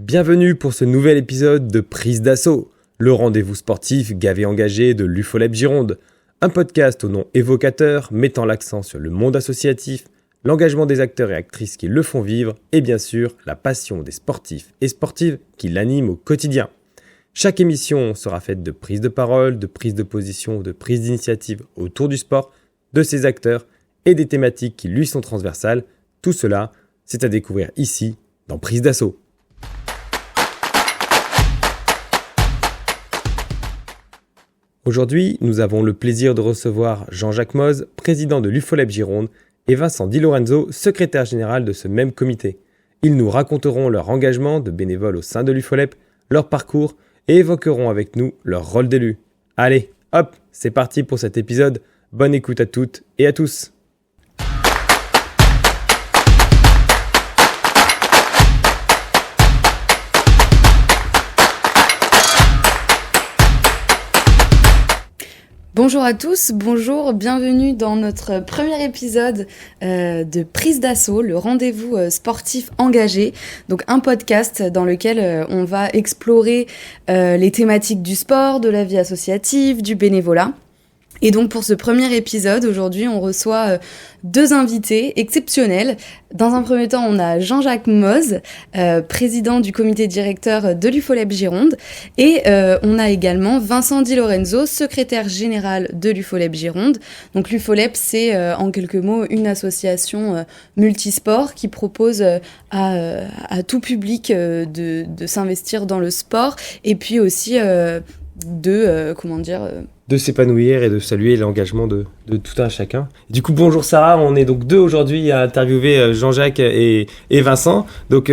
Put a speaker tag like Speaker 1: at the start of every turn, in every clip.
Speaker 1: Bienvenue pour ce nouvel épisode de Prise d'Assaut, le rendez-vous sportif gavé engagé de l'UFOLEP Gironde. Un podcast au nom évocateur mettant l'accent sur le monde associatif, l'engagement des acteurs et actrices qui le font vivre et bien sûr la passion des sportifs et sportives qui l'animent au quotidien. Chaque émission sera faite de prises de parole, de prises de position, de prises d'initiative autour du sport, de ses acteurs et des thématiques qui lui sont transversales. Tout cela, c'est à découvrir ici dans Prise d'Assaut. Aujourd'hui, nous avons le plaisir de recevoir Jean-Jacques Moz, président de l'UFOLEP Gironde, et Vincent Di Lorenzo, secrétaire général de ce même comité. Ils nous raconteront leur engagement de bénévoles au sein de l'UFOLEP, leur parcours et évoqueront avec nous leur rôle d'élu. Allez, hop, c'est parti pour cet épisode. Bonne écoute à toutes et à tous.
Speaker 2: Bonjour à tous, bonjour, bienvenue dans notre premier épisode de Prise d'Assaut, le rendez-vous sportif engagé, donc un podcast dans lequel on va explorer les thématiques du sport, de la vie associative, du bénévolat. Et donc pour ce premier épisode, aujourd'hui, on reçoit deux invités exceptionnels. Dans un premier temps, on a Jean-Jacques Moz, président du comité directeur de l'UFOLEP Gironde, et on a également Vincent Di Lorenzo, secrétaire général de l'UFOLEP Gironde. Donc l'UFOLEP, c'est en quelques mots une association multisport qui propose à tout public de s'investir dans le sport, et puis aussi
Speaker 1: de s'épanouir et de saluer l'engagement de tout un chacun. Du coup, bonjour Sarah, on est donc deux aujourd'hui à interviewer Jean-Jacques et Vincent. Donc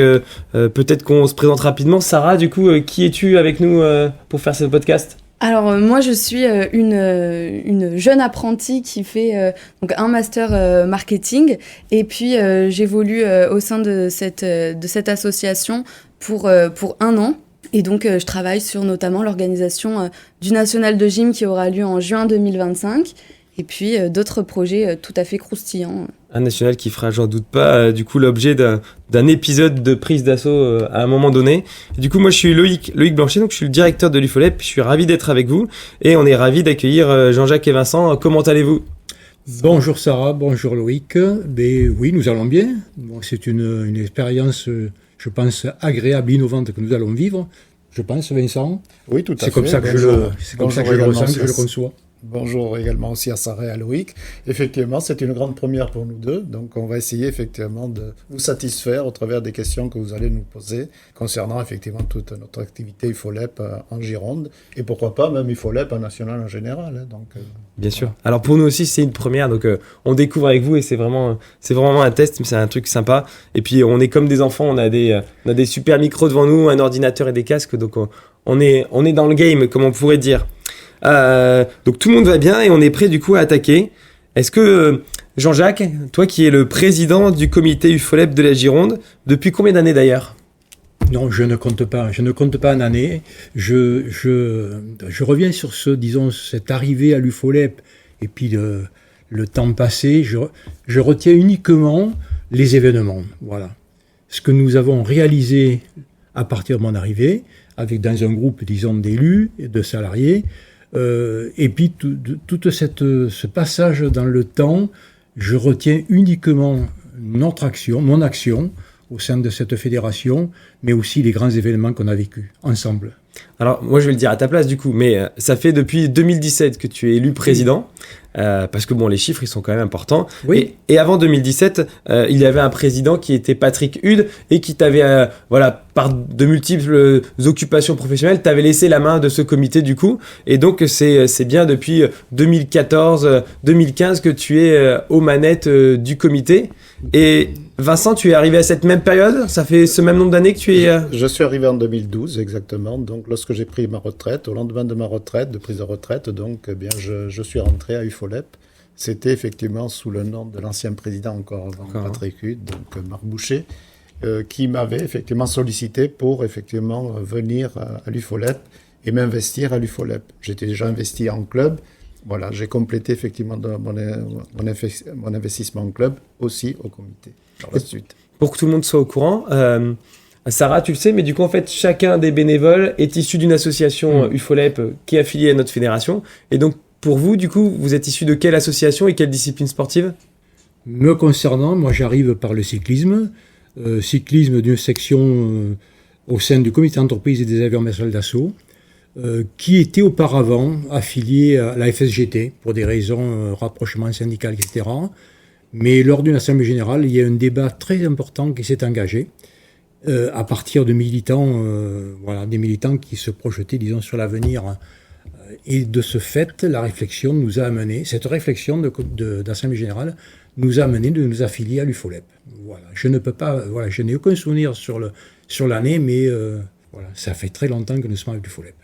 Speaker 1: peut-être qu'on se présente rapidement. Sarah, du coup, qui es-tu avec nous pour faire ce podcast ?
Speaker 2: Alors moi je suis une jeune apprentie qui fait donc un master marketing et puis j'évolue au sein de cette association pour un an. Et donc, je travaille sur notamment l'organisation du National de Gym qui aura lieu en juin 2025. Et puis, d'autres projets tout à fait croustillants.
Speaker 1: Un national qui fera, j'en doute pas, du coup, l'objet d'un épisode de Prise d'Assaut à un moment donné. Et du coup, moi, je suis Loïc Blanchet, donc je suis le directeur de l'UFOLEP. Je suis ravi d'être avec vous. Et on est ravis d'accueillir Jean-Jacques et Vincent. Comment allez-vous ?
Speaker 3: Bonjour Sarah, bonjour Loïc. Ben, oui, nous allons bien. Bon, c'est une expérience... je pense, agréable, innovante que nous allons vivre. Je pense, Vincent.
Speaker 4: Oui, tout à fait.
Speaker 3: C'est comme ça que je le ressens, que je le conçois.
Speaker 4: Bonjour également aussi à Sarah et à Loïc. Effectivement, c'est une grande première pour nous deux. Donc, on va essayer effectivement de vous satisfaire au travers des questions que vous allez nous poser concernant effectivement toute notre activité UFOLEP en Gironde. Et pourquoi pas même UFOLEP en national en général. Donc,
Speaker 1: bien sûr. Alors pour nous aussi, c'est une première. Donc on découvre avec vous et c'est vraiment un test, mais c'est un truc sympa. Et puis on est comme des enfants, on a des super micros devant nous, un ordinateur et des casques. Donc on est dans le game, comme on pourrait dire. Donc tout le monde va bien et on est prêt du coup à attaquer. Est-ce que Jean-Jacques, toi qui es le président du comité UFOLEP de la Gironde, depuis combien d'années d'ailleurs ?
Speaker 3: Non, je ne compte pas en année. Je reviens sur cette arrivée à l'UFOLEP et puis le temps passé. Je retiens uniquement les événements. Voilà. Ce que nous avons réalisé à partir de mon arrivée, dans un groupe, disons, d'élus et de salariés, et puis tout ce passage dans le temps, je retiens uniquement mon action au sein de cette fédération, mais aussi les grands événements qu'on a vécus ensemble.
Speaker 1: Alors, moi, je vais le dire à ta place, du coup, mais ça fait depuis 2017 que tu es élu président, parce que, bon, les chiffres, ils sont quand même importants.
Speaker 3: Oui.
Speaker 1: Et avant 2017, il y avait un président qui était Patrick Hude et qui t'avait, par de multiples occupations professionnelles, t'avait laissé la main de ce comité, du coup. Et donc, c'est bien depuis 2014-2015 que tu es aux manettes du comité. Et Vincent, tu es arrivé à cette même période ? Ça fait ce même nombre d'années que tu es...
Speaker 4: Je suis arrivé en 2012, exactement. Donc, lorsque j'ai pris ma retraite, au lendemain de ma retraite, de prise de retraite, donc, eh bien, je suis rentré à UFOLEP. C'était effectivement sous le nom de l'ancien président encore avant Patrick Hude, donc Marc Boucher, qui m'avait effectivement sollicité pour effectivement venir à l'UFOLEP et m'investir à l'UFOLEP. J'étais déjà investi en club. Voilà, j'ai complété effectivement mon investissement en club aussi au comité par la suite.
Speaker 1: Pour que tout le monde soit au courant, Sarah, tu le sais, mais du coup, en fait, chacun des bénévoles est issu d'une association UFOLEP qui est affiliée à notre fédération. Et donc, pour vous, du coup, vous êtes issu de quelle association et quelle discipline sportive ?
Speaker 3: Me concernant, moi j'arrive par le cyclisme. Cyclisme d'une section au sein du comité d'entreprise et des avions marsal d'assaut, qui était auparavant affilié à la FSGT pour des raisons rapprochement syndical, etc. Mais lors d'une assemblée générale, il y a un débat très important qui s'est engagé à partir de militants, des militants qui se projetaient, disons, sur l'avenir. Et de ce fait, la réflexion nous a amené, cette réflexion d'assemblée générale nous a amené de nous affilier à l'UFOLEP. Voilà. Je ne peux pas, je n'ai aucun souvenir sur l'année, mais ça fait très longtemps que nous sommes avec l'UFOLEP.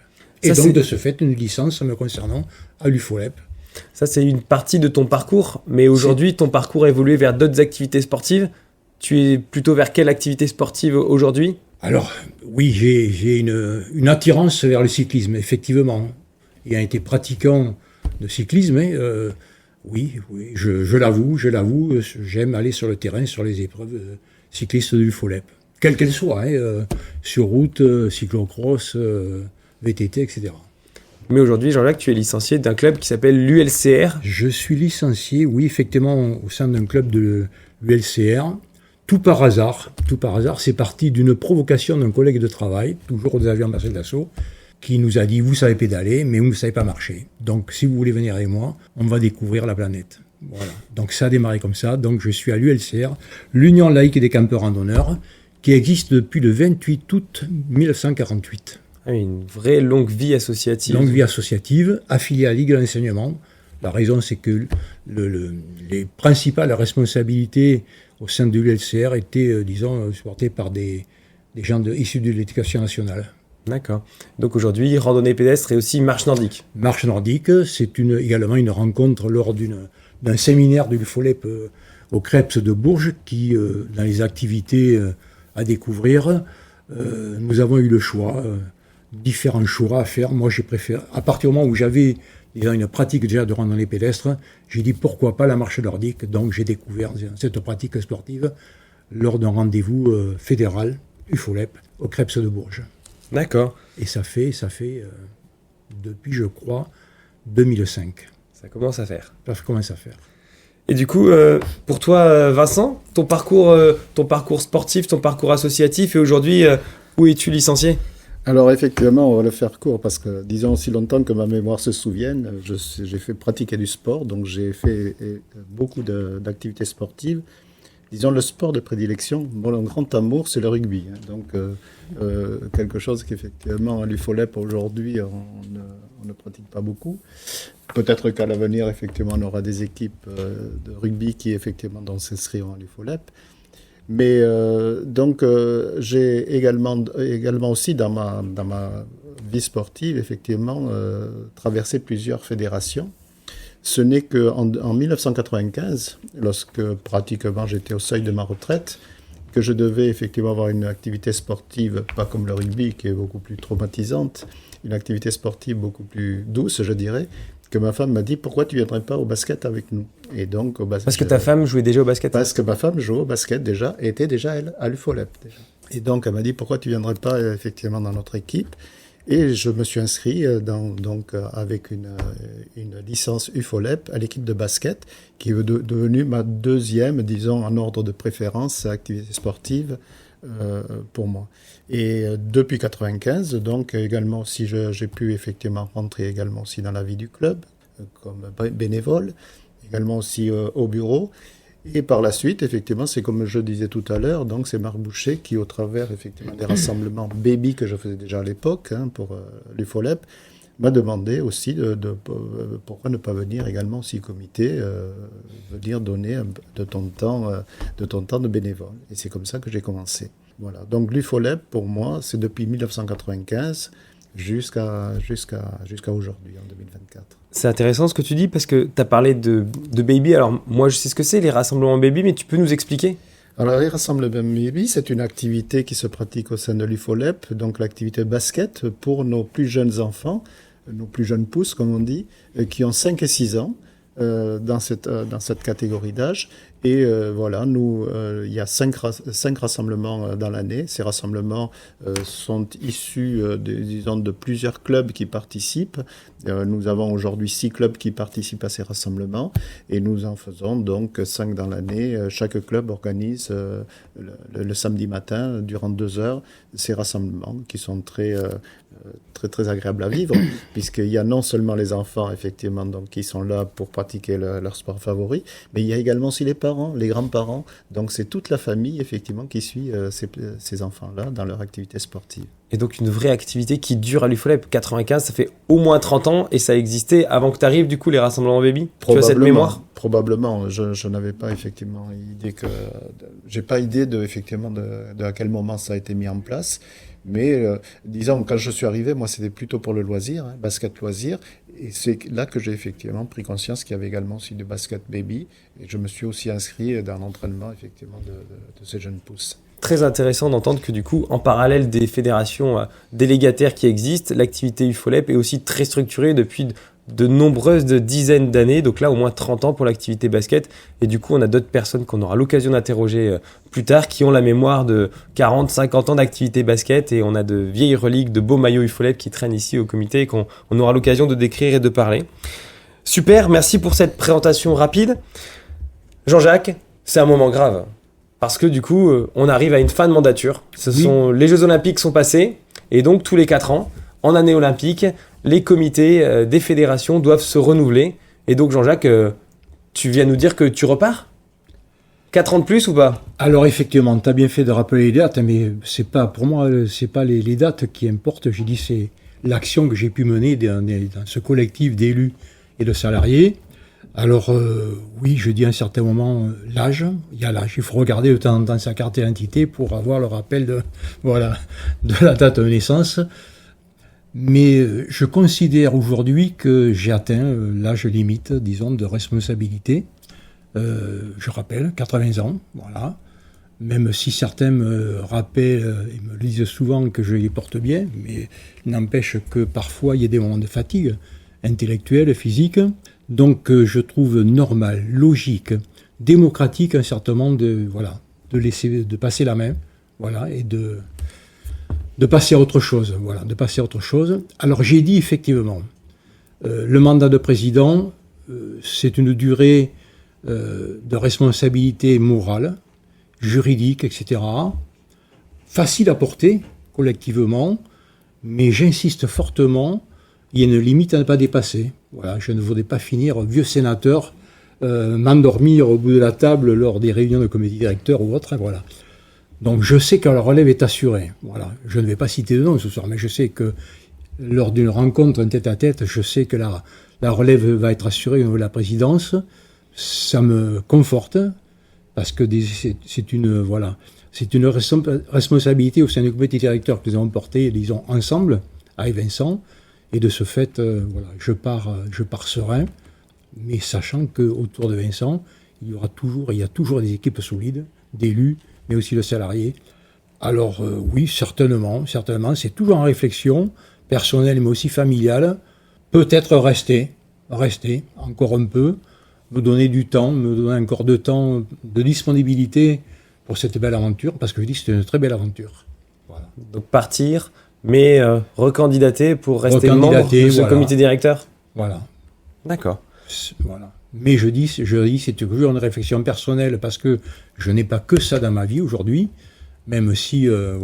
Speaker 3: Et
Speaker 1: Ça,
Speaker 3: donc,
Speaker 1: c'est-
Speaker 3: de ce fait, une licence me concernant à l'UFOLEP.
Speaker 1: Ça, c'est une partie de ton parcours, mais aujourd'hui, ton parcours a évolué vers d'autres activités sportives. Tu es plutôt vers quelle activité sportive aujourd'hui ?
Speaker 3: Alors, oui, j'ai une attirance vers le cyclisme, effectivement. Ayant été pratiquant de cyclisme, oui, je l'avoue, j'aime aller sur le terrain, sur les épreuves cyclistes de l'UFOLEP, quelles qu'elles soient, sur route, cyclocross, VTT, etc.
Speaker 1: Mais aujourd'hui, Jean-Jacques, tu es licencié d'un club qui s'appelle l'ULCR.
Speaker 3: Je suis licencié, oui, effectivement, au sein d'un club de l'ULCR. Tout par hasard, c'est parti d'une provocation d'un collègue de travail, toujours des avions marsal d'assaut, qui nous a dit « Vous savez pédaler, mais vous ne savez pas marcher. Donc, si vous voulez venir avec moi, on va découvrir la planète. » Voilà. Donc, ça a démarré comme ça. Donc, je suis à l'ULCR, l'Union laïque des campeurs randonneurs, qui existe depuis le 28 août 1948.
Speaker 1: Une vraie longue vie associative.
Speaker 3: Longue vie associative, affiliée à la Ligue de l'enseignement. La raison, c'est que les principales responsabilités au sein de l'ULCR étaient, supportées par des gens issus de l'éducation nationale.
Speaker 1: D'accord. Donc aujourd'hui, randonnée pédestre et aussi marche nordique.
Speaker 3: Marche nordique, c'est également une rencontre lors d'un séminaire de l'UFOLEP au Krebs de Bourges, qui, dans les activités à découvrir, nous avons eu le choix, différents choix à faire. Moi, j'ai préféré, à partir du moment où j'avais une pratique déjà de randonnée pédestre, j'ai dit pourquoi pas la marche nordique. Donc j'ai découvert cette pratique sportive lors d'un rendez-vous fédéral, UFOLEP, au Krebs de Bourges.
Speaker 1: D'accord.
Speaker 3: Et ça fait depuis, je crois, 2005.
Speaker 1: Ça commence à faire.
Speaker 3: Ça commence à faire.
Speaker 1: Et du coup, pour toi, Vincent, ton parcours sportif, ton parcours associatif, et aujourd'hui, où es-tu licencié ?
Speaker 4: Alors effectivement, on va le faire court parce que, disons, aussi longtemps que ma mémoire se souvienne, j'ai fait pratiquer du sport, donc j'ai fait beaucoup d'activités sportives. Disons, le sport de prédilection, mon grand amour, c'est le rugby. Donc, quelque chose qu'effectivement, à l'UFOLEP, aujourd'hui, on ne pratique pas beaucoup. Peut-être qu'à l'avenir, effectivement, on aura des équipes de rugby qui, effectivement, s'inscriront à l'UFOLEP. Mais j'ai également aussi, dans ma vie sportive, effectivement, traversé plusieurs fédérations. Ce n'est qu'en 1995, lorsque pratiquement j'étais au seuil de ma retraite, que je devais effectivement avoir une activité sportive, pas comme le rugby qui est beaucoup plus traumatisante, une activité sportive beaucoup plus douce, je dirais, que ma femme m'a dit « Pourquoi tu ne viendrais pas au basket avec nous ?» Et donc, au basket,
Speaker 1: Parce que ta femme jouait déjà au basket.
Speaker 4: Parce que ma femme jouait au basket déjà, et était déjà, elle, à l'UFOLEP. Déjà. Et donc, elle m'a dit « Pourquoi tu ne viendrais pas effectivement dans notre équipe ?» Et je me suis inscrit avec une licence UFOLEP à l'équipe de basket, qui est devenue ma deuxième, disons, en ordre de préférence, activité sportive pour moi. Et depuis 1995, donc également aussi, j'ai pu effectivement rentrer également aussi dans la vie du club, comme bénévole, également aussi au bureau. Et par la suite, effectivement, c'est comme je disais tout à l'heure, donc c'est Marc Boucher qui, au travers effectivement des rassemblements baby que je faisais déjà à l'époque pour l'UFOLEP, m'a demandé aussi pourquoi ne pas venir également aussi au comité, venir donner de ton temps de bénévole. Et c'est comme ça que j'ai commencé. Voilà. Donc l'UFOLEP, pour moi, c'est depuis 1995 jusqu'à aujourd'hui, en 2024.
Speaker 1: C'est intéressant ce que tu dis parce que tu as parlé de baby. Alors moi je sais ce que c'est les rassemblements baby, mais tu peux nous expliquer ?
Speaker 4: Alors les rassemblements baby, c'est une activité qui se pratique au sein de l'UFOLEP, donc l'activité basket pour nos plus jeunes enfants, nos plus jeunes pousses comme on dit, qui ont 5 et 6 ans dans cette catégorie d'âge. Et voilà, nous, il y a 5 rassemblements dans l'année. Ces rassemblements sont issus, disons, de plusieurs clubs qui participent. Nous avons aujourd'hui 6 clubs qui participent à ces rassemblements et nous en faisons donc 5 dans l'année. Chaque club organise le samedi matin, durant 2 heures, ces rassemblements qui sont très agréables à vivre, puisqu'il y a non seulement les enfants, effectivement, donc, qui sont là pour pratiquer leur sport favori, mais il y a également aussi les parents, les grands-parents. Donc c'est toute la famille, effectivement, qui suit ces enfants-là dans leur activité sportive.
Speaker 1: Et donc une vraie activité qui dure à l'UFOLEP. 95, ça fait au moins 30 ans et ça existait avant que tu arrives, du coup, les rassemblements baby. Tu as cette mémoire?
Speaker 4: Probablement. Je n'avais pas effectivement idée j'ai pas idée effectivement de à quel moment ça a été mis en place. Mais disons, quand je suis arrivé, moi c'était plutôt pour le loisir, basket loisir. Et c'est là que j'ai effectivement pris conscience qu'il y avait également aussi du basket baby. Et je me suis aussi inscrit dans l'entraînement effectivement de ces jeunes pousses.
Speaker 1: Très intéressant d'entendre que du coup, en parallèle des fédérations délégataires qui existent, l'activité UFOLEP est aussi très structurée depuis de nombreuses dizaines d'années. Donc là, au moins 30 ans pour l'activité basket. Et du coup, on a d'autres personnes qu'on aura l'occasion d'interroger plus tard qui ont la mémoire de 40, 50 ans d'activité basket. Et on a de vieilles reliques, de beaux maillots UFOLEP qui traînent ici au comité et qu'on aura l'occasion de décrire et de parler. Super, merci pour cette présentation rapide. Jean-Jacques, c'est un moment grave. Parce que du coup, on arrive à une fin de mandature. Les Jeux Olympiques sont passés. Et donc, tous les 4 ans, en année olympique, les comités des fédérations doivent se renouveler. Et donc, Jean-Jacques, tu viens nous dire que tu repars ? 4 ans de plus ou pas ?
Speaker 3: Alors, effectivement, tu as bien fait de rappeler les dates, mais c'est pas, pour moi, c'est pas les dates qui importent. J'ai dit, c'est l'action que j'ai pu mener dans ce collectif d'élus et de salariés. Alors, oui, je dis à un certain moment, l'âge, il y a l'âge. Il faut regarder de temps en temps sa carte d'identité pour avoir le rappel de la date de naissance. Mais je considère aujourd'hui que j'ai atteint l'âge limite, disons, de responsabilité. Je rappelle, 80 ans, voilà. Même si certains me rappellent et me le disent souvent que je les porte bien, mais n'empêche que parfois il y a des moments de fatigue intellectuelle, physique. Donc je trouve normal, logique, démocratique un certain moment de passer la main, voilà, et de passer à autre chose, voilà, de passer à autre chose. Alors j'ai dit effectivement, le mandat de président, c'est une durée de responsabilité morale, juridique, etc. Facile à porter collectivement, mais j'insiste fortement, il y a une limite à ne pas dépasser. Voilà, je ne voudrais pas finir vieux sénateur, m'endormir au bout de la table lors des réunions de comité directeur ou autre, voilà. Donc je sais que la relève est assurée. Voilà. Je ne vais pas citer de nom ce soir, mais je sais que lors d'une rencontre en tête-à-tête, je sais que la relève va être assurée au niveau de la présidence. Ça me conforte, parce que c'est une responsabilité au sein du comité directeur que nous avons porté, disons, ensemble, avec Vincent. Et de ce fait, je pars serein, mais sachant qu'autour de Vincent, il y a toujours des équipes solides, d'élus, mais aussi de salariés. Alors oui, certainement, c'est toujours en réflexion, personnelle mais aussi familiale. Peut-être rester encore un peu, me donner du temps, me donner encore de temps, de disponibilité pour cette belle aventure, parce que je dis que c'est une très belle aventure. Voilà.
Speaker 1: Donc partir, mais recandidater pour rester membre de ce comité directeur.
Speaker 3: Voilà.
Speaker 1: D'accord.
Speaker 3: Voilà. Mais je dis, c'est toujours une réflexion personnelle, parce que je n'ai pas que ça dans ma vie aujourd'hui, même si, il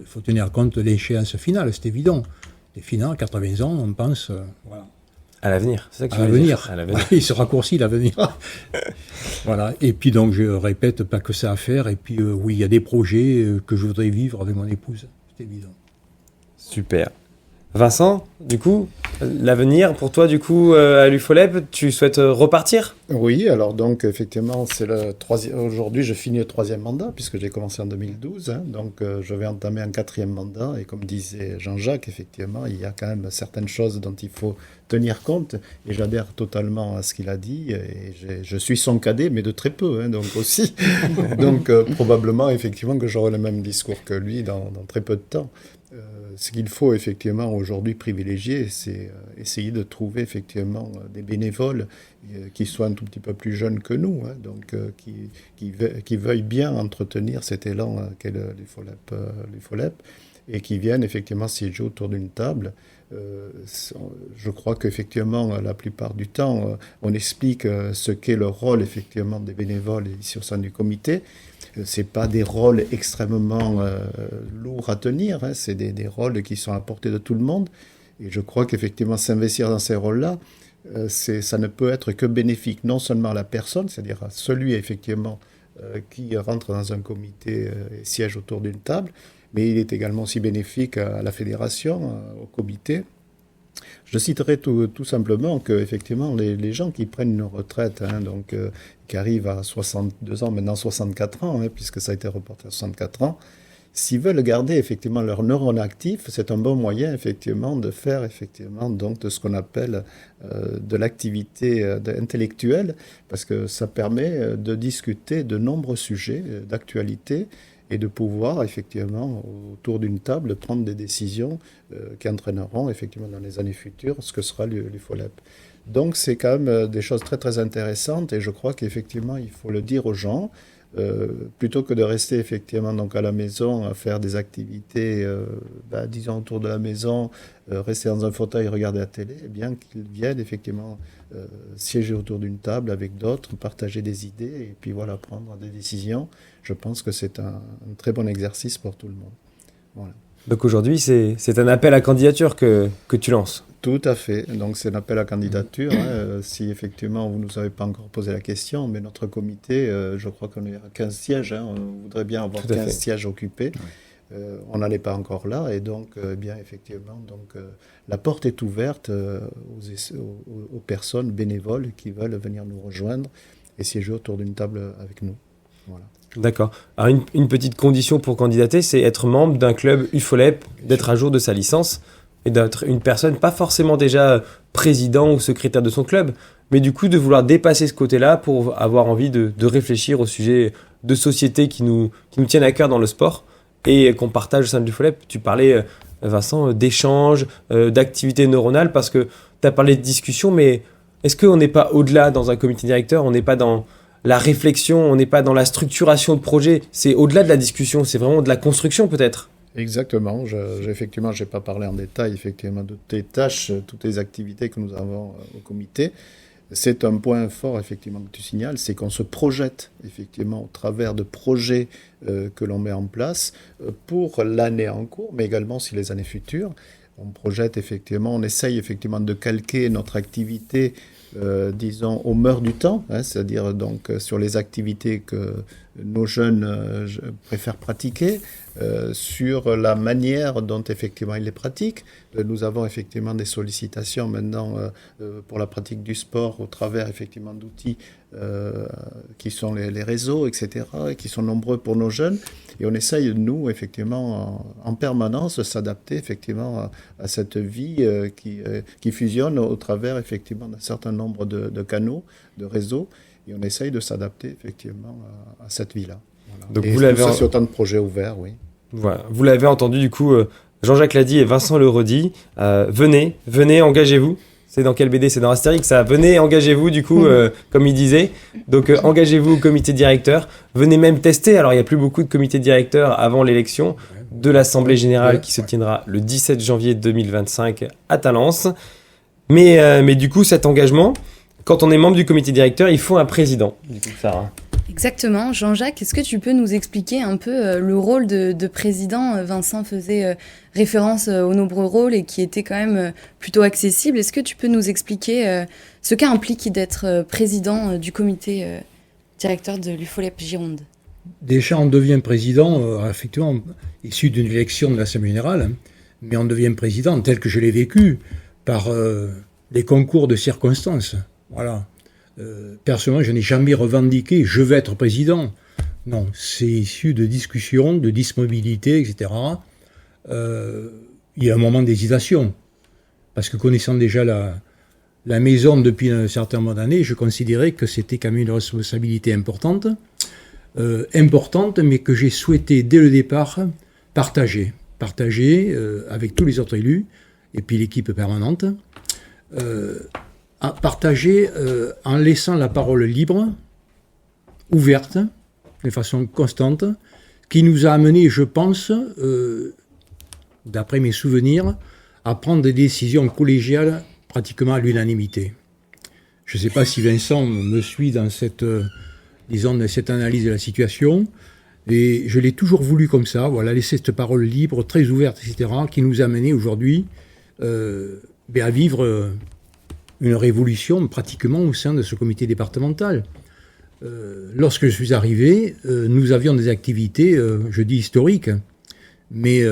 Speaker 3: faut tenir compte de l'échéance finale, c'est évident. Les finales, 80 ans, on pense,
Speaker 1: à l'avenir, c'est ça que
Speaker 3: tu veux dire. À l'avenir. Il se raccourcit l'avenir. Voilà. Et puis donc, je répète, pas que ça à faire. Et puis, oui, il y a des projets que je voudrais vivre avec mon épouse, c'est évident.
Speaker 1: Super. Vincent, du coup, l'avenir pour toi, du coup, à l'UFOLEP, tu souhaites repartir ?
Speaker 4: Oui, alors donc, effectivement, c'est le troisième. Aujourd'hui, je finis le 3e mandat, puisque j'ai commencé en 2012. Donc, je vais entamer un 4e mandat. Et comme disait Jean-Jacques, effectivement, il y a quand même certaines choses dont il faut tenir compte. Et j'adhère totalement à ce qu'il a dit. Et je suis son cadet, mais de très peu, donc aussi. Donc, probablement, effectivement, que j'aurai le même discours que lui dans très peu de temps. Ce qu'il faut effectivement aujourd'hui privilégier, c'est essayer de trouver effectivement des bénévoles qui soient un tout petit peu plus jeunes que nous, hein, donc qui veuillent bien entretenir cet élan qu'est l'UFOLEP et qui viennent effectivement siéger autour d'une table. Je crois qu'effectivement, la plupart du temps, on explique ce qu'est le rôle effectivement des bénévoles ici au sein du comité. C'est pas des rôles extrêmement lourds à tenir, hein, c'est des rôles qui sont à portée de tout le monde. Et je crois qu'effectivement, s'investir dans ces rôles-là, ça ne peut être que bénéfique, non seulement à la personne, c'est-à-dire à celui effectivement qui rentre dans un comité et siège autour d'une table, mais il est également aussi bénéfique à la fédération, au comité. Je citerai tout simplement que effectivement les gens qui prennent une retraite, hein, donc qui arrivent à 62 ans, maintenant 64 ans, hein, puisque ça a été reporté à 64 ans, s'ils veulent garder effectivement leurs neurones actifs, c'est un bon moyen effectivement de faire effectivement donc de ce qu'on appelle de l'activité intellectuelle, parce que ça permet de discuter de nombreux sujets d'actualité et de pouvoir effectivement autour d'une table prendre des décisions qui entraîneront effectivement dans les années futures ce que sera l'UFOLEP. Donc c'est quand même des choses très très intéressantes et je crois qu'effectivement il faut le dire aux gens. Plutôt que de rester effectivement donc à la maison à faire des activités disons autour de la maison, rester dans un fauteuil, regarder la télé, eh bien qu'ils viennent effectivement siéger autour d'une table avec d'autres, partager des idées et puis voilà, prendre des décisions. Je pense que c'est un très bon exercice pour tout le monde. Voilà.
Speaker 1: Donc aujourd'hui, c'est un appel à candidature que tu lances.
Speaker 4: Tout à fait. Donc c'est un appel à candidature. Hein. Si effectivement vous ne nous avez pas encore posé la question, mais notre comité, je crois qu'on est à 15 sièges. Hein. On voudrait bien avoir 15 sièges occupés. Ouais. On n'en est pas encore là. Et donc, bien effectivement, la porte est ouverte aux personnes bénévoles qui veulent venir nous rejoindre et siéger autour d'une table avec nous. Voilà.
Speaker 1: D'accord. Alors une petite condition pour candidater, c'est être membre d'un club UFOLEP, d'être à jour de sa licence et d'être une personne, pas forcément déjà président ou secrétaire de son club, mais du coup de vouloir dépasser ce côté-là pour avoir envie de réfléchir aux sujets de société qui nous tiennent à cœur dans le sport et qu'on partage au sein de l'UFOLEP. Tu parlais, Vincent, d'échanges, d'activités neuronales, parce que tu as parlé de discussion, mais est-ce qu'on n'est pas au-delà dans un comité directeur, on n'est pas dans la réflexion, on n'est pas dans la structuration de projet, c'est au-delà de la discussion, c'est vraiment de la construction peut-être.
Speaker 4: Exactement. Effectivement, je n'ai pas parlé en détail effectivement, de toutes les tâches, toutes les activités que nous avons au comité. C'est un point fort effectivement que tu signales, c'est qu'on se projette effectivement au travers de projets que l'on met en place pour l'année en cours, mais également aussi les années futures. On projette effectivement, on essaye effectivement de calquer notre activité disons, aux mœurs du temps, hein, c'est-à-dire donc sur les activités que nos jeunes préfèrent pratiquer, sur la manière dont effectivement ils les pratiquent. Nous avons effectivement des sollicitations maintenant pour la pratique du sport au travers effectivement d'outils qui sont les réseaux, etc., et qui sont nombreux pour nos jeunes. Et on essaye, nous, effectivement, en permanence, de s'adapter effectivement à cette vie qui fusionne au travers effectivement d'un certain nombre de canaux, de réseaux. Et on essaye de s'adapter effectivement à cette vie-là. Voilà.
Speaker 1: Donc
Speaker 4: et
Speaker 1: vous l'avez
Speaker 4: c'est autant de projets ouverts, oui.
Speaker 1: Voilà. Vous l'avez entendu du coup, Jean-Jacques l'a dit et Vincent le redit. Venez, engagez-vous. C'est dans quelle BD ? C'est dans Astérix, ça. Venez, engagez-vous du coup, comme il disait. Donc engagez-vous au comité directeur. Venez même tester. Alors il n'y a plus beaucoup de comités directeurs avant l'élection de l'Assemblée Générale qui se tiendra le 17 janvier 2025 à Talence. Mais du coup, cet engagement, quand on est membre du comité directeur, il faut un président. Du coup, Sarah.
Speaker 2: Exactement. Jean-Jacques, est-ce que tu peux nous expliquer un peu le rôle de président ? Vincent faisait référence aux nombreux rôles et qui étaient quand même plutôt accessibles. Est-ce que tu peux nous expliquer ce qu'implique d'être président du comité directeur de l'UFOLEP Gironde ?
Speaker 3: Déjà, on devient président, effectivement, issu d'une élection de l'Assemblée Générale, hein, mais on devient président tel que je l'ai vécu par les concours de circonstances. Voilà. Personnellement, je n'ai jamais revendiqué « je vais être président ». Non, c'est issu de discussions, de dismobilité, etc. Il y a un moment d'hésitation. Parce que connaissant déjà la maison depuis un certain nombre d'années, je considérais que c'était quand même une responsabilité importante, mais que j'ai souhaité dès le départ partager. partagé avec tous les autres élus, et puis l'équipe permanente, partagé en laissant la parole libre, ouverte, de façon constante, qui nous a amené, je pense, d'après mes souvenirs, à prendre des décisions collégiales pratiquement à l'unanimité. Je ne sais pas si Vincent me suit dans cette analyse de la situation, et je l'ai toujours voulu comme ça, voilà, laisser cette parole libre, très ouverte, etc., qui nous a amené aujourd'hui à vivre une révolution pratiquement au sein de ce comité départemental. Lorsque je suis arrivé, nous avions des activités, je dis historiques, mais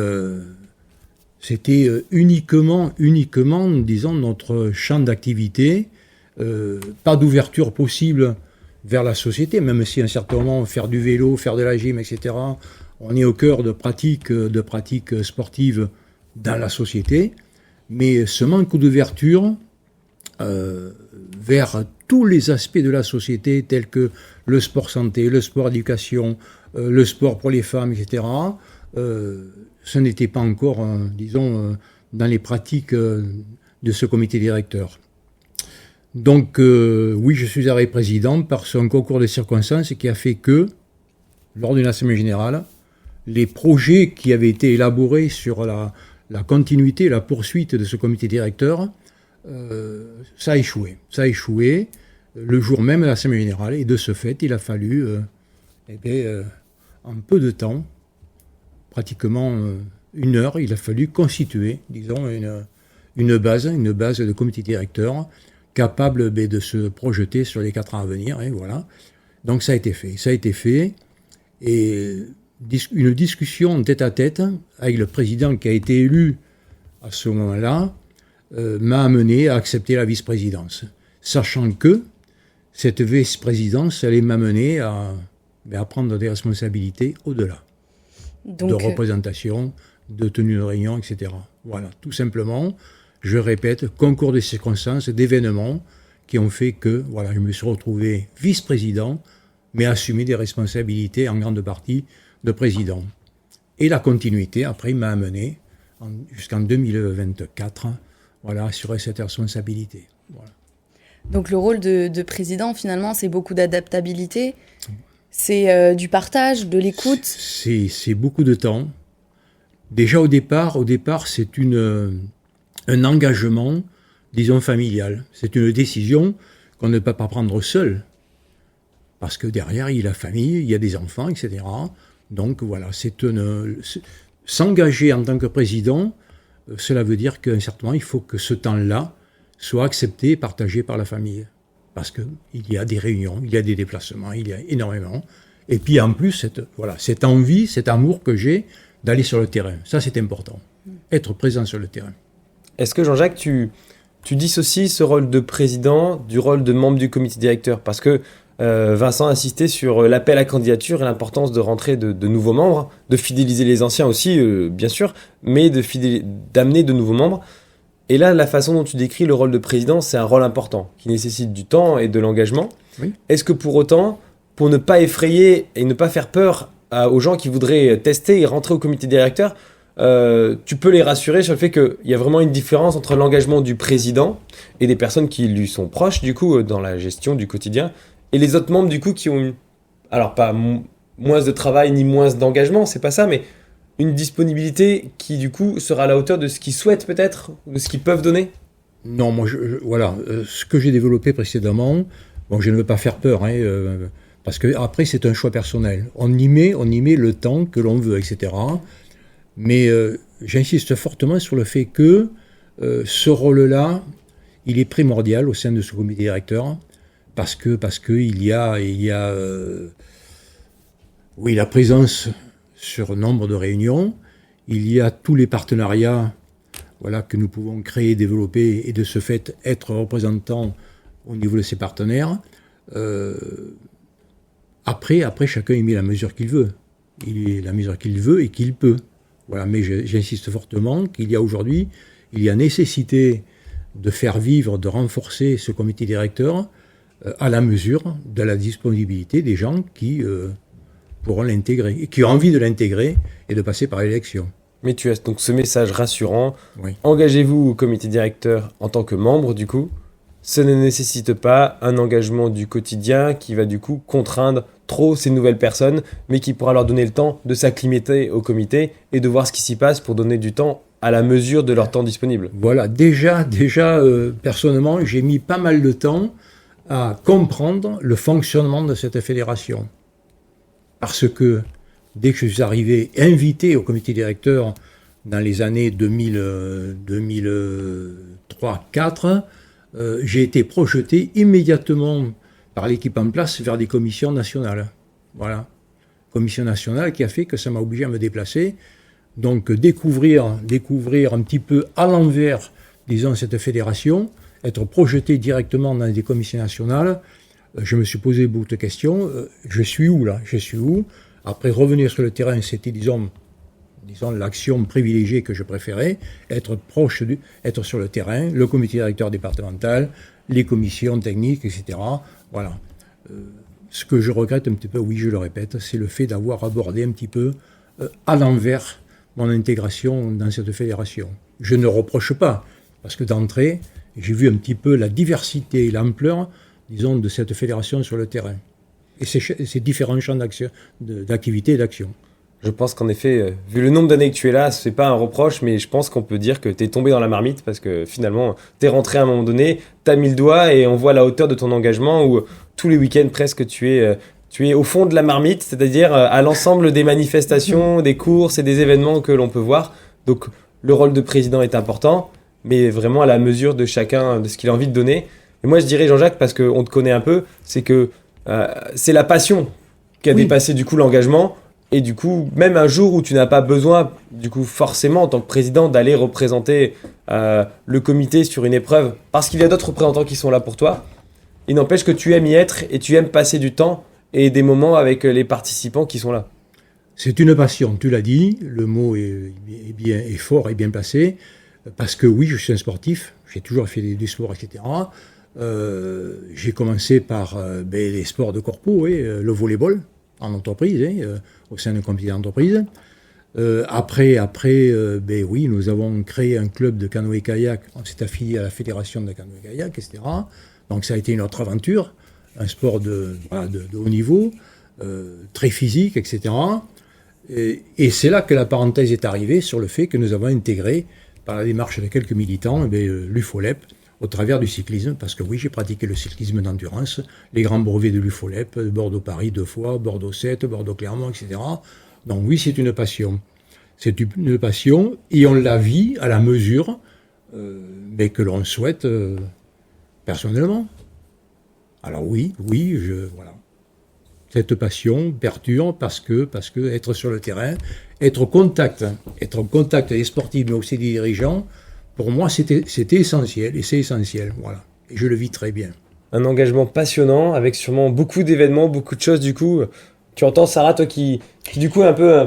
Speaker 3: c'était uniquement, disons, notre champ d'activité, pas d'ouverture possible vers la société, même si à un certain moment, faire du vélo, faire de la gym, etc., on est au cœur de pratiques sportives dans la société, mais ce manque d'ouverture vers tous les aspects de la société, tels que le sport santé, le sport éducation, le sport pour les femmes, etc., ce n'était pas encore, dans les pratiques de ce comité directeur. Donc, oui, je suis arrivé président par un concours de circonstances qui a fait que, lors d'une assemblée générale, les projets qui avaient été élaborés sur la continuité, la poursuite de ce comité directeur, ça a échoué. Ça a échoué le jour même de l'Assemblée générale. Et de ce fait, il a fallu, en peu de temps, pratiquement une heure, il a fallu constituer, disons, une base de comité directeur capable de se projeter sur les 4 ans à venir. Et voilà. Donc ça a été fait. Ça a été fait. Et une discussion tête-à-tête avec le président qui a été élu à ce moment-là, m'a amené à accepter la vice-présidence, sachant que cette vice-présidence allait m'amener à prendre des responsabilités au-delà, de représentation, de tenue de réunion, etc. Voilà, tout simplement, je répète, concours de circonstances, d'événements qui ont fait que voilà, je me suis retrouvé vice-président, mais assumé des responsabilités en grande partie de président. Et la continuité, après, m'a amené jusqu'en 2024, voilà, assurer cette responsabilité. Voilà.
Speaker 2: Donc le rôle de président, finalement, c'est beaucoup d'adaptabilité, c'est du partage, de l'écoute.
Speaker 3: C'est beaucoup de temps. Déjà au départ c'est un engagement, disons, familial. C'est une décision qu'on ne peut pas prendre seul. Parce que derrière, il y a la famille, il y a des enfants, etc. Donc voilà, s'engager en tant que président, cela veut dire qu'à un certain moment, il faut que ce temps-là soit accepté et partagé par la famille. Parce qu'il y a des réunions, il y a des déplacements, il y a énormément. Et puis en plus, cette envie, cet amour que j'ai d'aller sur le terrain. Ça, c'est important. Être présent sur le terrain.
Speaker 1: Est-ce que Jean-Jacques, tu dissocies ce rôle de président du rôle de membre du comité directeur ? Parce que Vincent a insisté sur l'appel à candidature et l'importance de rentrer de nouveaux membres, de fidéliser les anciens aussi, bien sûr, mais d'amener de nouveaux membres. Et là, la façon dont tu décris le rôle de président, c'est un rôle important, qui nécessite du temps et de l'engagement. Oui. Est-ce que pour autant, pour ne pas effrayer et ne pas faire peur aux gens qui voudraient tester et rentrer au comité directeur, tu peux les rassurer sur le fait qu'il y a vraiment une différence entre l'engagement du président et des personnes qui lui sont proches, du coup, dans la gestion du quotidien, et les autres membres, du coup, qui ont, alors pas moins de travail ni moins d'engagement, c'est pas ça, mais une disponibilité qui, du coup, sera à la hauteur de ce qu'ils souhaitent peut-être, de ce qu'ils peuvent donner ?
Speaker 3: Non, moi, voilà, ce que j'ai développé précédemment, bon, je ne veux pas faire peur, parce que après c'est un choix personnel. On y met le temps que l'on veut, etc. Mais j'insiste fortement sur le fait que ce rôle-là, il est primordial au sein de ce comité directeur, parce que il y a la présence sur nombre de réunions, il y a tous les partenariats, voilà, que nous pouvons créer, développer, et de ce fait être représentants au niveau de ses partenaires. Après, chacun y met la mesure qu'il veut. Il est la mesure qu'il veut et qu'il peut. Voilà, mais j'insiste fortement qu'il y a aujourd'hui, il y a nécessité de faire vivre, de renforcer ce comité directeur à la mesure de la disponibilité des gens qui pourront l'intégrer, et qui ont envie de l'intégrer et de passer par l'élection.
Speaker 1: Mais tu as donc ce message rassurant.
Speaker 3: Oui.
Speaker 1: Engagez-vous au comité directeur en tant que membre, du coup. Ce ne nécessite pas un engagement du quotidien qui va du coup contraindre trop ces nouvelles personnes, mais qui pourra leur donner le temps de s'acclimater au comité et de voir ce qui s'y passe pour donner du temps à la mesure de leur temps disponible.
Speaker 3: Voilà, déjà, personnellement, j'ai mis pas mal de temps à comprendre le fonctionnement de cette fédération. Parce que dès que je suis arrivé invité au comité directeur dans les années 2003-2004, j'ai été projeté immédiatement par l'équipe en place vers des commissions nationales. Voilà. Commission nationale qui a fait que ça m'a obligé à me déplacer. Donc découvrir un petit peu à l'envers, disons, cette fédération, être projeté directement dans des commissions nationales, je me suis posé beaucoup de questions. Je suis où là ? Je suis où ? Après, revenir sur le terrain, c'était, disons l'action privilégiée que je préférais, être sur le terrain, le comité directeur départemental, les commissions techniques, etc. Voilà. Ce que je regrette un petit peu, oui, je le répète, c'est le fait d'avoir abordé un petit peu à l'envers mon intégration dans cette fédération. Je ne reproche pas, parce que d'entrée, j'ai vu un petit peu la diversité et l'ampleur, disons, de cette fédération sur le terrain. Et ces différents champs d'activité et d'action.
Speaker 1: Je pense qu'en effet, vu le nombre d'années que tu es là, c'est pas un reproche, mais je pense qu'on peut dire que t'es tombé dans la marmite parce que finalement, t'es rentré à un moment donné, t'as mis le doigt et on voit la hauteur de ton engagement où tous les week-ends presque tu es au fond de la marmite, c'est-à-dire à l'ensemble des manifestations, des courses et des événements que l'on peut voir. Donc le rôle de président est important, mais vraiment à la mesure de chacun, de ce qu'il a envie de donner. Et moi je dirais Jean-Jacques, parce qu'on te connaît un peu, c'est que c'est la passion qui a dépassé du coup l'engagement. Et du coup, même un jour où tu n'as pas besoin, du coup, forcément, en tant que président, d'aller représenter le comité sur une épreuve, parce qu'il y a d'autres représentants qui sont là pour toi, il n'empêche que tu aimes y être et tu aimes passer du temps et des moments avec les participants qui sont là.
Speaker 3: C'est une passion, tu l'as dit, le mot est fort et bien placé, parce que oui, je suis un sportif, j'ai toujours fait du sport, etc. J'ai commencé par les sports de corpo, le volleyball en entreprise, au sein d'un comité d'entreprise. Après, oui, nous avons créé un club de canoë-kayak, on s'est affilié à la fédération de canoë-kayak, etc. Donc ça a été une autre aventure, un sport de haut niveau, très physique, etc. Et c'est là que la parenthèse est arrivée sur le fait que nous avons intégré, par la démarche de quelques militants, l'UFOLEP, au travers du cyclisme, parce que oui, j'ai pratiqué le cyclisme d'endurance, les grands brevets de l'UFOLEP, Bordeaux-Paris 2 fois, Bordeaux-7, Bordeaux-Clermont, etc. Donc oui, c'est une passion. C'est une passion, et on la vit à la mesure que l'on souhaite personnellement. Alors oui, voilà. Cette passion perdure parce que être sur le terrain, être en contact des sportifs, mais aussi des dirigeants, pour moi, c'était essentiel, et c'est essentiel, voilà. Et je le vis très bien.
Speaker 1: Un engagement passionnant, avec sûrement beaucoup d'événements, beaucoup de choses, du coup. Tu entends, Sarah, toi qui du coup, un peu...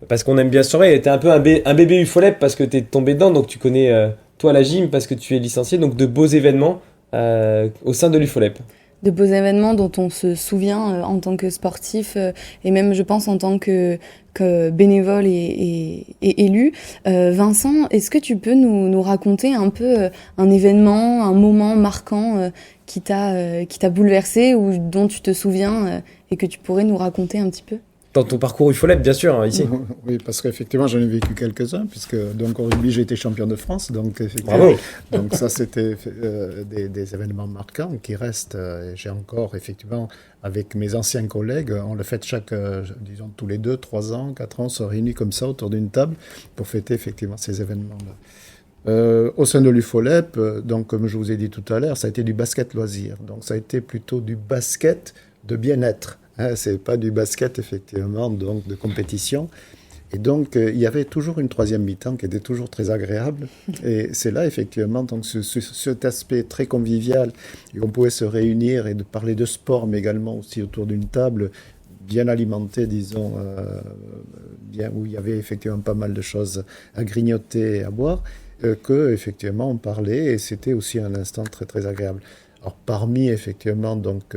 Speaker 1: parce qu'on aime bien se surveiller, t'es un peu un bébé UFOLEP parce que t'es tombé dedans, donc tu connais, toi, la gym, parce que tu es licencié, donc de beaux événements au sein de l'UFOLEP.
Speaker 2: De beaux événements dont on se souvient en tant que sportif et même, je pense, en tant que bénévole et élu. Vincent, est-ce que tu peux nous raconter un peu un événement, un moment marquant qui t'a bouleversé ou dont tu te souviens et que tu pourrais nous raconter un petit peu ?
Speaker 1: Dans ton parcours UFOLEP, bien sûr, ici.
Speaker 4: Oui, parce qu'effectivement, j'en ai vécu quelques-uns, puisque donc, au rugby, j'ai été champion de France. Donc, effectivement,
Speaker 1: bravo.
Speaker 4: Donc ça, c'était des événements marquants qui restent. J'ai encore, effectivement, avec mes anciens collègues, on le fait disons, tous les 2, 3 ans, 4 ans, on se réunit comme ça autour d'une table pour fêter, effectivement, ces événements-là. Au sein de l'UFOLEP, donc, comme je vous ai dit tout à l'heure, ça a été du basket loisir. Donc, ça a été plutôt du basket de bien-être. C'est pas du basket, effectivement, donc de compétition. Et donc, il y avait toujours une troisième mi-temps qui était toujours très agréable. Et c'est là, effectivement, donc, cet aspect très convivial. Et on pouvait se réunir et de parler de sport, mais également aussi autour d'une table bien alimentée, disons, où il y avait effectivement pas mal de choses à grignoter et à boire, que effectivement, on parlait. Et c'était aussi un instant très, très agréable. Alors, parmi, effectivement, donc...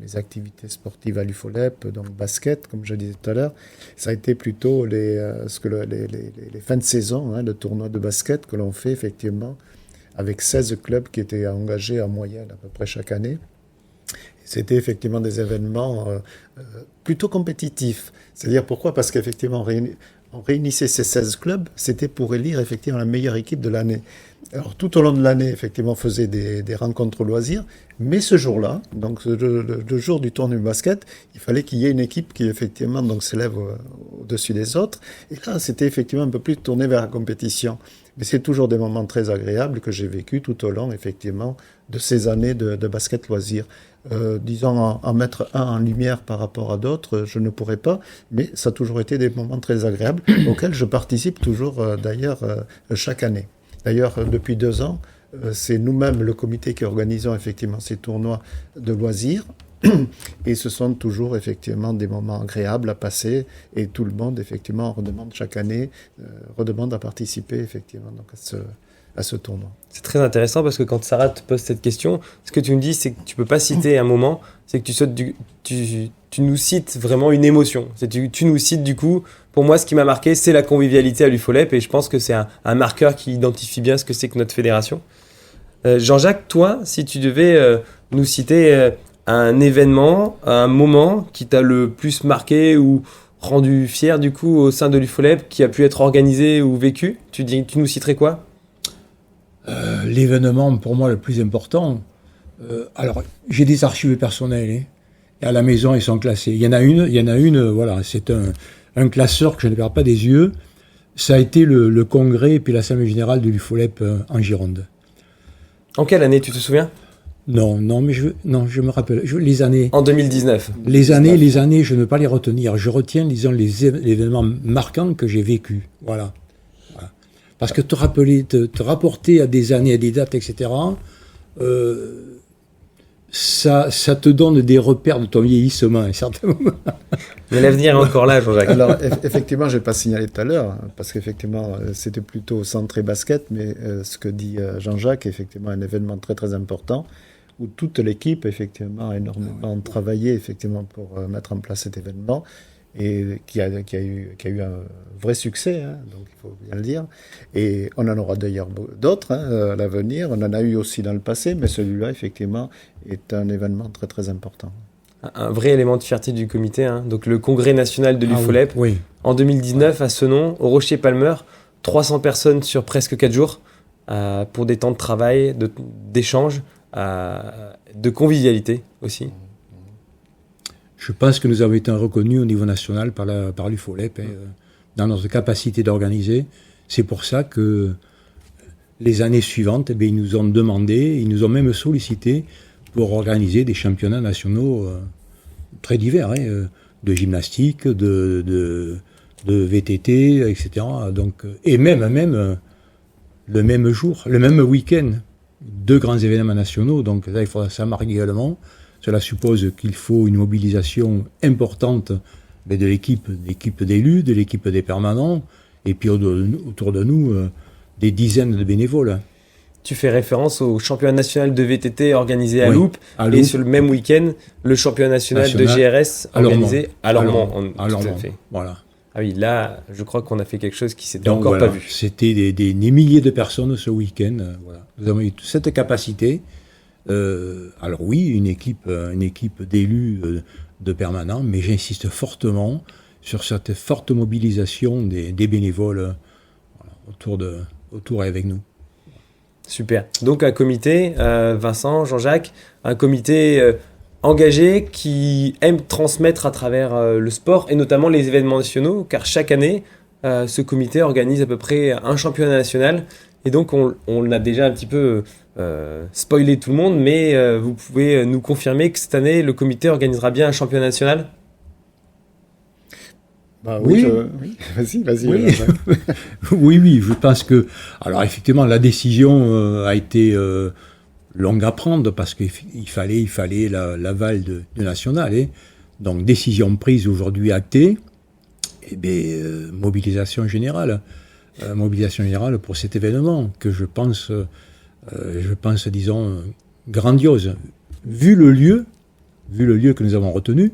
Speaker 4: mes activités sportives à l'UFOLEP, donc basket, comme je disais tout à l'heure, ça a été plutôt les fins de saison, le tournoi de basket que l'on fait effectivement avec 16 clubs qui étaient engagés en moyenne à peu près chaque année. C'était effectivement des événements plutôt compétitifs. C'est-à-dire pourquoi ? Parce qu'effectivement, on réunissait ces 16 clubs, c'était pour élire effectivement la meilleure équipe de l'année. Alors tout au long de l'année, effectivement, on faisait des rencontres loisirs, mais ce jour-là, donc le jour du tournoi du basket, il fallait qu'il y ait une équipe qui effectivement donc s'élève au-dessus des autres. Et là, c'était effectivement un peu plus tourné vers la compétition. Mais c'est toujours des moments très agréables que j'ai vécu tout au long, effectivement, de ces années de basket loisirs. Disons, en mettre un en lumière par rapport à d'autres, je ne pourrais pas, mais ça a toujours été des moments très agréables auxquels je participe toujours, d'ailleurs, chaque année. D'ailleurs, depuis 2 ans, c'est nous-mêmes, le comité, qui organisons effectivement ces tournois de loisirs. Et ce sont toujours effectivement des moments agréables à passer, et tout le monde effectivement redemande chaque année, redemande à participer effectivement donc à ce tournoi.
Speaker 1: C'est très intéressant parce que quand Sarah te pose cette question, ce que tu me dis, c'est que tu peux pas citer un moment, c'est que tu nous cites vraiment une émotion. Tu nous cites du coup, pour moi ce qui m'a marqué, c'est la convivialité à l'UFOLEP, et je pense que c'est un marqueur qui identifie bien ce que c'est que notre fédération. Jean-Jacques, toi, si tu devais nous citer un événement, un moment qui t'a le plus marqué ou rendu fier du coup au sein de l'UFOLEP, qui a pu être organisé ou vécu, tu nous citerais quoi ?
Speaker 3: L'événement pour moi le plus important, alors j'ai des archives personnelles, et à la maison ils sont classés. Il y en a une, voilà, c'est un classeur que je ne perds pas des yeux. Ça a été le congrès et puis l'assemblée générale de l'UFOLEP en Gironde.
Speaker 1: En quelle année, tu te souviens ?
Speaker 3: Non, mais je me rappelle. Les années.
Speaker 1: En 2019.
Speaker 3: Les années, je ne veux pas les retenir. Je retiens, disons, les événements marquants que j'ai vécus. Voilà. Parce que te rapporter à des années, à des dates, etc., ça te donne des repères de ton vieillissement, à un certain moment.
Speaker 1: Mais l'avenir est encore là, Jean-Jacques.
Speaker 4: Alors, effectivement, je n'ai pas signalé tout à l'heure, parce qu'effectivement, c'était plutôt centré basket, mais ce que dit Jean-Jacques est effectivement un événement très, très important, où toute l'équipe, effectivement, a énormément travaillé, effectivement, pour mettre en place cet événement, et qui a eu un vrai succès, donc il faut bien le dire. Et on en aura d'ailleurs d'autres à l'avenir. On en a eu aussi dans le passé, mais celui-là, effectivement, est un événement très, très important.
Speaker 1: Un vrai élément de fierté du comité, donc le congrès national de l'UFOLEP.
Speaker 3: Oui.
Speaker 1: En 2019, à Senon, au Rocher-Palmer, 300 personnes sur presque 4 jours, pour des temps de travail, d'échange, de convivialité aussi.
Speaker 3: Je pense que nous avons été reconnus au niveau national par l'UFOLEP, dans notre capacité d'organiser. C'est pour ça que les années suivantes, ils nous ont demandé, ils nous ont même sollicité pour organiser des championnats nationaux très divers, de gymnastique, de VTT, etc. Donc, et même le même jour, le même week-end, 2 grands événements nationaux. Donc là, il faudra ça marque également. Cela suppose qu'il faut une mobilisation importante de l'équipe d'élus, de l'équipe des permanents, et puis autour de nous, des dizaines de bénévoles.
Speaker 1: Tu fais référence au championnat national de VTT organisé à Loupe, et sur le même week-end, le championnat national de GRS organisé à Lormont. Tout à fait.
Speaker 3: Voilà.
Speaker 1: Ah oui, là, je crois qu'on a fait quelque chose qui s'était encore pas vu.
Speaker 3: C'était des milliers de personnes ce week-end. Voilà. Nous avons eu cette capacité. Alors oui, une équipe d'élus, de permanents, mais j'insiste fortement sur cette forte mobilisation des bénévoles autour et avec nous.
Speaker 1: Super. Donc un comité, Vincent, Jean-Jacques, un comité engagé qui aime transmettre à travers le sport et notamment les événements nationaux, car chaque année, ce comité organise à peu près un championnat national. Et donc on a déjà un petit peu spoilé tout le monde, mais vous pouvez nous confirmer que cette année, le comité organisera bien un championnat national ?
Speaker 4: Oui. Vas-y.
Speaker 3: Oui. oui, je pense que... Alors effectivement, la décision a été longue à prendre parce qu'il fallait l'aval du national. Donc décision prise aujourd'hui actée, et bien mobilisation générale pour cet événement que je pense, disons, grandiose. Vu le lieu, vu le lieu que nous avons retenu,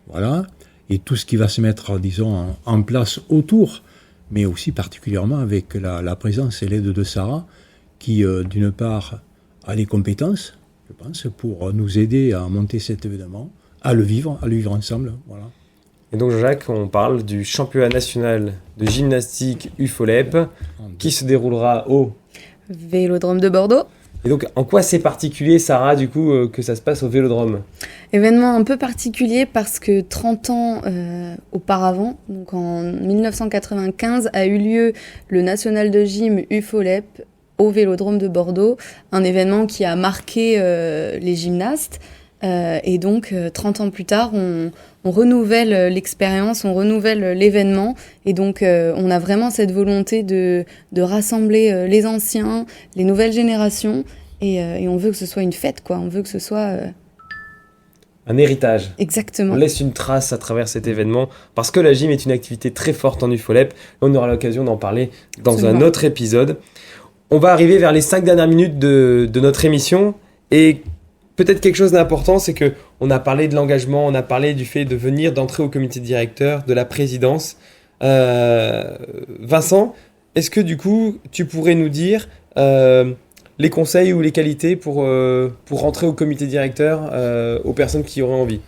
Speaker 3: voilà, et tout ce qui va se mettre, disons, en place autour, mais aussi particulièrement avec la présence et l'aide de Sarah, qui, d'une part, a les compétences, je pense, pour nous aider à monter cet événement, à le vivre ensemble, voilà.
Speaker 1: Et donc Jean-Jacques, on parle du championnat national de gymnastique UFOLEP qui se déroulera au
Speaker 2: Vélodrome de Bordeaux.
Speaker 1: Et donc, en quoi c'est particulier, Sarah, du coup, que ça se passe au Vélodrome ?
Speaker 2: Événement un peu particulier parce que 30 ans auparavant, donc en 1995, a eu lieu le National de Gym UFOLEP au Vélodrome de Bordeaux, un événement qui a marqué les gymnastes. Et donc, 30 ans plus tard, on renouvelle l'expérience, on renouvelle l'événement. Et donc, on a vraiment cette volonté de rassembler les anciens, les nouvelles générations. Et on veut que ce soit une fête, quoi. On veut que ce soit...
Speaker 1: Un héritage.
Speaker 2: Exactement.
Speaker 1: On laisse une trace à travers cet événement parce que la gym est une activité très forte en UFOLEP. On aura l'occasion d'en parler dans
Speaker 2: Absolument.
Speaker 1: un autre épisode. On va arriver vers les 5 dernières minutes de notre émission. Et peut-être quelque chose d'important, c'est qu'on a parlé de l'engagement, on a parlé du fait de venir, d'entrer au comité directeur, de la présidence. Vincent, est-ce que du coup, tu pourrais nous dire les conseils ou les qualités pour rentrer au comité directeur aux personnes qui auraient envie ?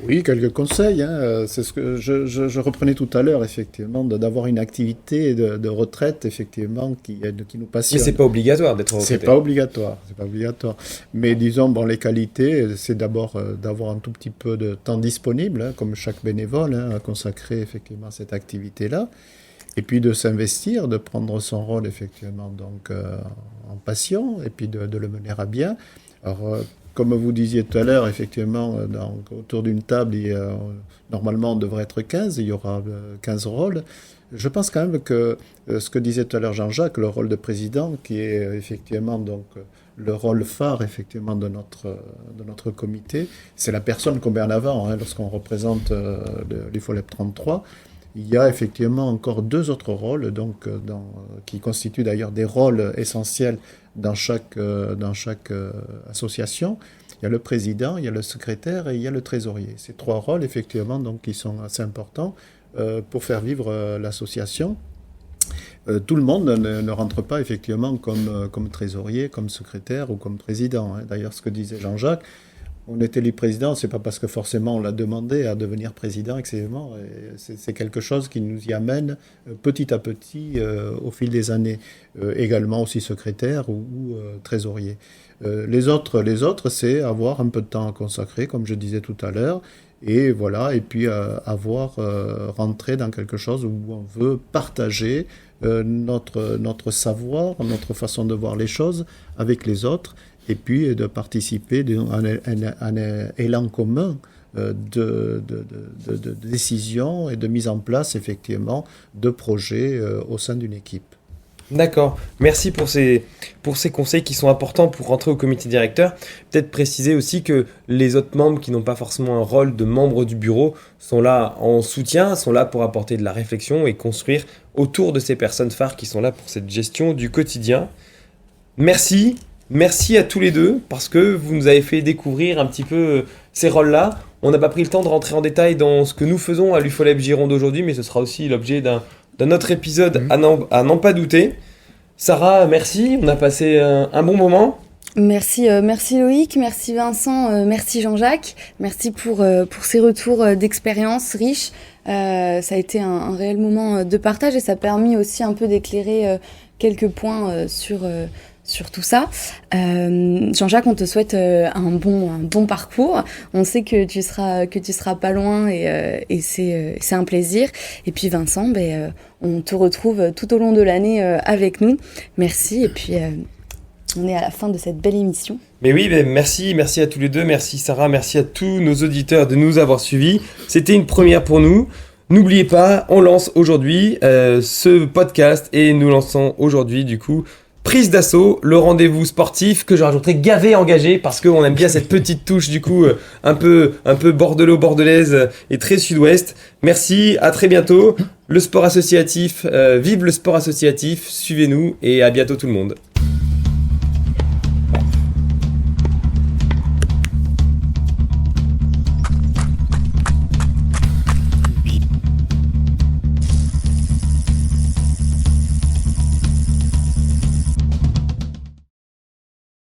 Speaker 4: Oui, quelques conseils. C'est ce que je reprenais tout à l'heure, effectivement, d'avoir une activité de retraite, effectivement, qui nous passionne.
Speaker 1: Mais c'est pas obligatoire d'être retraité.
Speaker 4: C'est pas obligatoire. Mais disons, bon, les qualités, c'est d'abord d'avoir un tout petit peu de temps disponible, comme chaque bénévole, à consacrer effectivement à cette activité-là. Et puis de s'investir, de prendre son rôle, effectivement, donc en passion, et puis de le mener à bien. Alors, comme vous disiez tout à l'heure, effectivement, autour d'une table, normalement, on devrait être 15, il y aura 15 rôles. Je pense quand même que ce que disait tout à l'heure Jean-Jacques, le rôle de président, qui est effectivement donc le rôle phare effectivement de notre comité, c'est la personne qu'on met en avant lorsqu'on représente l'UFOLEP 33. Il y a effectivement encore 2 autres rôles donc, qui constituent d'ailleurs des rôles essentiels dans chaque association. Il y a le président, il y a le secrétaire et il y a le trésorier. Ces 3 rôles, effectivement, donc, qui sont assez importants pour faire vivre l'association. Tout le monde ne rentre pas, effectivement, comme trésorier, comme secrétaire ou comme président. D'ailleurs, ce que disait Jean-Jacques, on est élu président, c'est pas parce que forcément on l'a demandé à devenir président, excessivement. C'est quelque chose qui nous y amène petit à petit au fil des années. Également aussi secrétaire ou trésorier. Les autres, c'est avoir un peu de temps à consacrer, comme je disais tout à l'heure, et voilà, et puis avoir rentré dans quelque chose où on veut partager notre savoir, notre façon de voir les choses avec les autres, et puis de participer à un élan commun de décision et de mise en place, effectivement, de projets au sein d'une équipe.
Speaker 1: D'accord. Merci pour ces conseils qui sont importants pour rentrer au comité directeur. Peut-être préciser aussi que les autres membres qui n'ont pas forcément un rôle de membre du bureau sont là en soutien, sont là pour apporter de la réflexion et construire autour de ces personnes phares qui sont là pour cette gestion du quotidien. Merci à tous les deux parce que vous nous avez fait découvrir un petit peu ces rôles-là. On n'a pas pris le temps de rentrer en détail dans ce que nous faisons à l'UFOLEP Gironde aujourd'hui, mais ce sera aussi l'objet d'un autre épisode à n'en pas douter. Sarah, merci, on a passé un bon moment.
Speaker 2: Merci Loïc, merci Vincent, merci Jean-Jacques, merci pour ces retours d'expérience riches. Ça a été un réel moment de partage et ça a permis aussi un peu d'éclairer quelques points sur tout ça. Jean-Jacques, on te souhaite un bon parcours. On sait que tu seras pas loin et c'est un plaisir. Et puis Vincent, on te retrouve tout au long de l'année avec nous. Merci et puis on est à la fin de cette belle émission.
Speaker 1: Mais oui, merci à tous les deux, merci Sarah, merci à tous nos auditeurs de nous avoir suivis. C'était une première pour nous. N'oubliez pas, on lance aujourd'hui ce podcast et nous lançons aujourd'hui du coup Prise d'assaut, le rendez-vous sportif que je rajouterai gavé engagé parce qu'on aime bien cette petite touche du coup un peu bordelaise et très sud-ouest. Merci, à très bientôt. Le sport associatif, vive le sport associatif, suivez-nous et à bientôt tout le monde.